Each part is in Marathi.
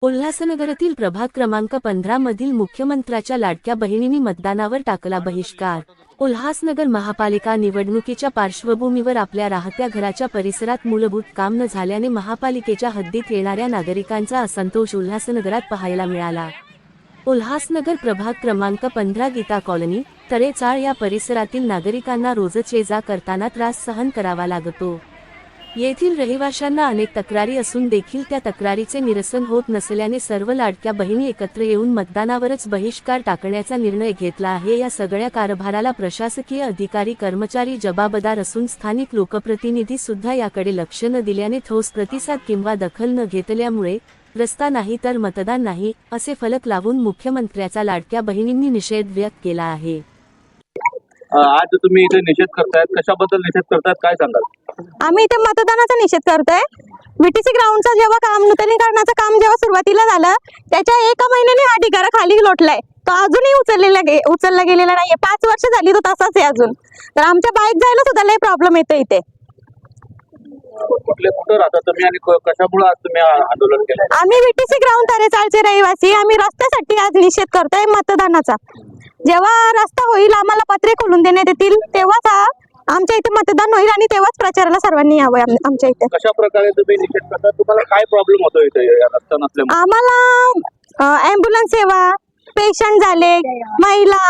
उल्हासनगरातील प्रभाग क्रमांक 15 मधील मुख्यमंत्र्याच्या लाडक्या बहिणींनी मतदानावर टाकला बहिष्कार। उल्हासनगर महापालिका निवडणुकीच्या पार्श्वभूमीवर आपल्या राहत्या घराच्या परिसरात मूलभूत काम न झाल्याने महापालिकेच्या हद्दीत येणाऱ्या नागरिकांचा असंतोष उल्हासनगरात पाहायला मिळाला। उल्हासनगर प्रभाग क्रमांक 15 गीता कॉलनी, तळेचाळ या परिसरातील नागरिकांना रोजच ये-जा करताना त्रास सहन करावा लागतो। येथील रहिवाशांना अनेक तक्रारी असून देखील त्या तक्रारीचे निरसन होत नसल्याने सर्व लाडक्या बहिणी एकत्र येऊन मतदानावरच बहिष्कार टाकण्याचा निर्णय घेतला आहे। या सगळ्या कारभाराला प्रशासकीय अधिकारी कर्मचारी जबाबदार असून स्थानिक लोकप्रतिनिधी सुद्धा याकडे लक्ष न दिल्याने ठोस प्रतिसाद किंवा दखल न घेतल्यामुळे रस्ता नाही तर मतदान नाही असे फलक लावून मुख्यमंत्र्याचा लाडक्या बहिणींनी निषेध व्यक्त केला आहे। आज तुम्ही इथे निषेध करतायत, कशाबद्दल निषेध करतायत काय सांगाल? आम्ही इथे मतदानाचा निषेध करतोय। बीटीसी ग्राउंडचं जेव्हा काम नूतनीकरणाचं काम जेव्हा सुरुवातीला झालं त्याच्या एका महिन्याने हा ढिगारा खाली लोटलाय, तो अजूनही उचलला गेलेला नाहीये। 5 वर्ष झाली तो तसाच आहे अजून। तर आमच्या बाईक जायला सुद्धा लय प्रॉब्लेम येतो इथे। कुठे राहता तुम्ही आणि कशामुळे आज तुम्ही आंदोलन केलं? आम्ही बीटीसी ग्राउंड तळेचाळचे रहिवासी, आम्ही रस्त्यासाठी आज निषेध करतोय मतदानाचा। जेव्हा रस्ता होईल, आम्हाला पत्रे खोलून देण्यात येतील, तेव्हाच आमच्या इथे मतदान होईल आणि तेव्हाच प्रचाराला सर्वांनी यावं आमच्या इथे। कशा प्रकारे तुम्ही निषेध करता? तुम्हाला काय प्रॉब्लेम होतो इथे रस्ता नसल्यामुळे? आम्हाला ॲम्ब्युलन्स सेवा, पेशंट झाले, महिला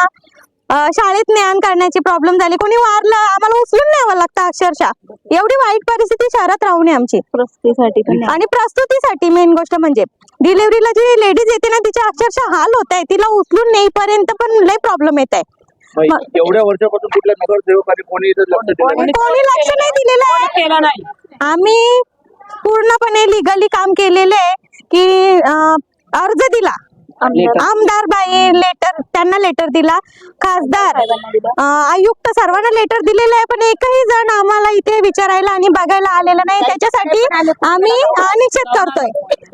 शाळेत ज्ञान करण्याची प्रॉब्लेम झाली, कोणी वारलं आम्हाला उचलून न्यावं लागतं अक्षरशः। एवढी वाईट परिस्थिती शहरात राहू नये आमची प्रस्तुतीसाठी आणि प्रस्तुतीसाठी। मेन गोष्ट म्हणजे डिलिव्हरीला जी लेडीज येते ना, तिचे अक्षरशः हाल होत आहे, तिला उचलून नेईपर्यंत पण लय प्रॉब्लेम येत आहे। एवढ्या वर्षापासून कुठल्या नगरसेवकांनी कोणी लक्ष नाही दिलेलं आहे। आम्ही पूर्णपणे लिगली काम केलेले की अर्ज दिला, आमदार बाई लेटर, त्यांना लेटर दिला, खासदार आयुक्त सर्वांना लेटर दिलेलं आहे, पण एकही जण आम्हाला इथे विचारायला आणि बघायला आलेला नाही। त्याच्यासाठी आम्ही निषेध करतोय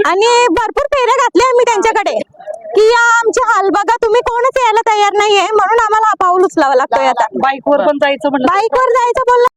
आणि भरपूर फेऱ्या घातल्या आम्ही त्यांच्याकडे की आमचे हाल बघा, तुम्ही कोणच यायला तयार नाहीये, म्हणून आम्हाला हा पाऊल उचलावा लागतोय। आता बाईकवर जायचं बोललं